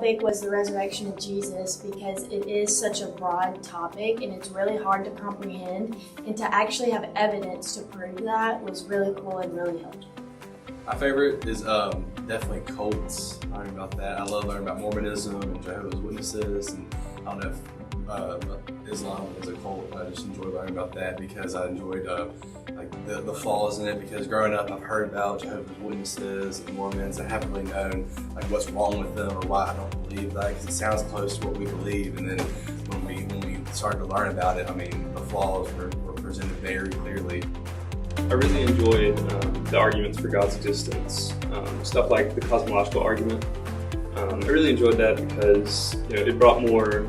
topic was the resurrection of Jesus because it is such a broad topic and it's really hard to comprehend, and to actually have evidence to prove that was really cool and really helpful. My favorite is definitely cults, learning about that. I love learning about Mormonism and Jehovah's Witnesses, and I don't know if Islam is a cult. I just enjoy learning about that because I enjoyed like the flaws in it, because growing up I've heard about Jehovah's Witnesses and Mormons. I haven't really known like what's wrong with them or why I don't believe that, because it sounds close to what we believe, and then when we started to learn about it, I mean the flaws were presented very clearly. I really enjoyed the arguments for God's existence, stuff like the cosmological argument. I really enjoyed that because it brought more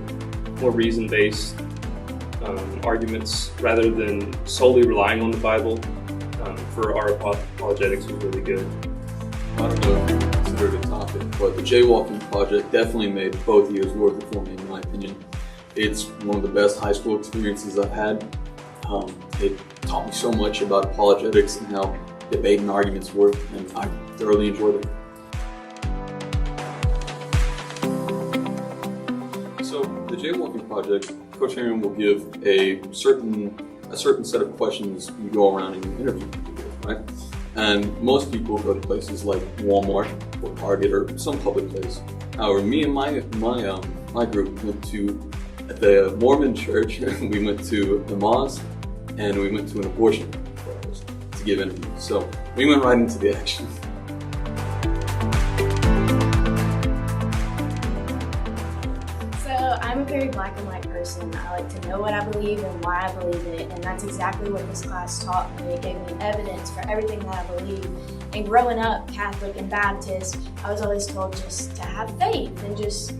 reason-based arguments rather than solely relying on the Bible. For our apologetics was really good. I don't know if you consider it a topic, but the jaywalking project definitely made both years worth it for me, in my opinion. It's one of the best high school experiences I've had. It taught me so much about apologetics and how debate and arguments work, and I thoroughly enjoyed it. So the jaywalking project, Coach Aaron will give a certain set of questions you go around and you interview people with, right? And most people go to places like Walmart or Target or some public place. However, me and my group went to the Mormon church, we went to the mosque, and we went to an abortion place to give interviews. So we went right into the action. So I'm a very black and white person. I like to know what I believe and why I believe it, and that's exactly what this class taught me. It gave me evidence for everything that I believe. And growing up Catholic and Baptist, I was always told just to have faith and just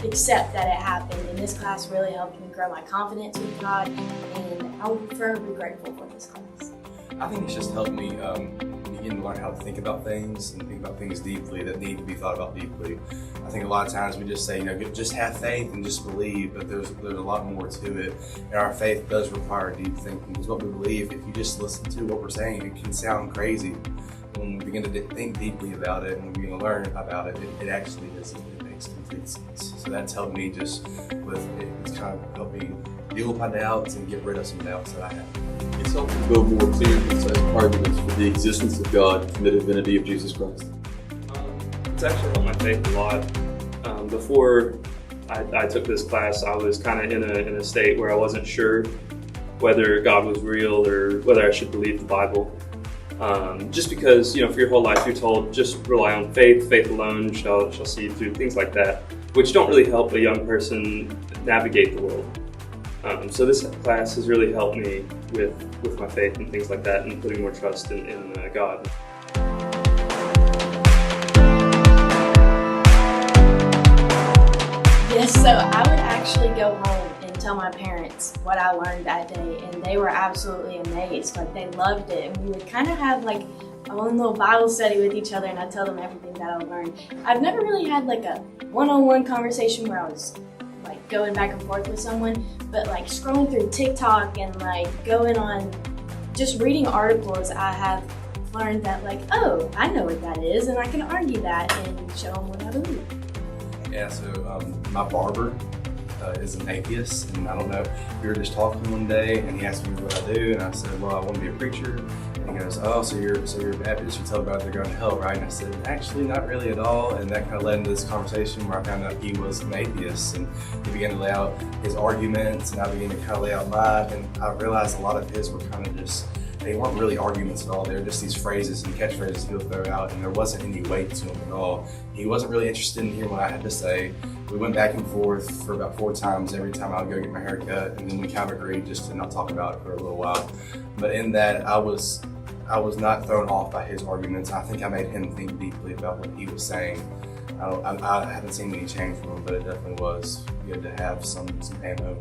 accept that it happened. And this class really helped me grow my confidence with God, and I'm forever grateful for this class. I think it's just helped me begin to learn how to think about things and think about things deeply that need to be thought about deeply. I think a lot of times we just say, just have faith and just believe, but there's a lot more to it. And our faith does require deep thinking, because what we believe, if you just listen to what we're saying, it can sound crazy. When we begin to think deeply about it and we begin to learn about it, it actually is. It makes complete sense. So that's helped me it's kind of helped me deal with my doubts and get rid of some doubts that I have. It's helped to build more clear and concise arguments for the existence of God and the divinity of Jesus Christ. It's actually helped my faith a lot. Before I took this class, I was kind of in a state where I wasn't sure whether God was real or whether I should believe the Bible. Just because, for your whole life you're told just rely on faith alone shall see you through, things like that, which don't really help a young person navigate the world. So this class has really helped me with my faith and things like that, and putting more trust in God. Yes, so I would actually go home and tell my parents what I learned that day, and they were absolutely amazed. Like, they loved it, and we would kind of have like a one little Bible study with each other, and I'd tell them everything that I learned. I've never really had like a one-on-one conversation where I was like going back and forth with someone, but like scrolling through TikTok and like going on, just reading articles, I have learned that like, oh, I know what that is, and I can argue that and show them what I believe. Yeah, so my barber is an atheist, and I don't know, we were just talking one day and he asked me what I do, and I said, well, I want to be a preacher. And he goes, oh, so you're a Baptist, you tell about they're going to hell, right? And I said, actually not really at all. And that kind of led into this conversation where I found out he was an atheist, and he began to lay out his arguments, and I began to kind of lay out mine, and I realized a lot of his were kind of just, they weren't really arguments at all. They were just these phrases and catchphrases he would throw out, and there wasn't any weight to them at all. He wasn't really interested in hearing what I had to say. We went back and forth for about 4 times every time I would go get my hair cut, and then we kind of agreed just to not talk about it for a little while. But in that, I was not thrown off by his arguments. I think I made him think deeply about what he was saying. I haven't seen any change from him, but it definitely was good to have some ammo.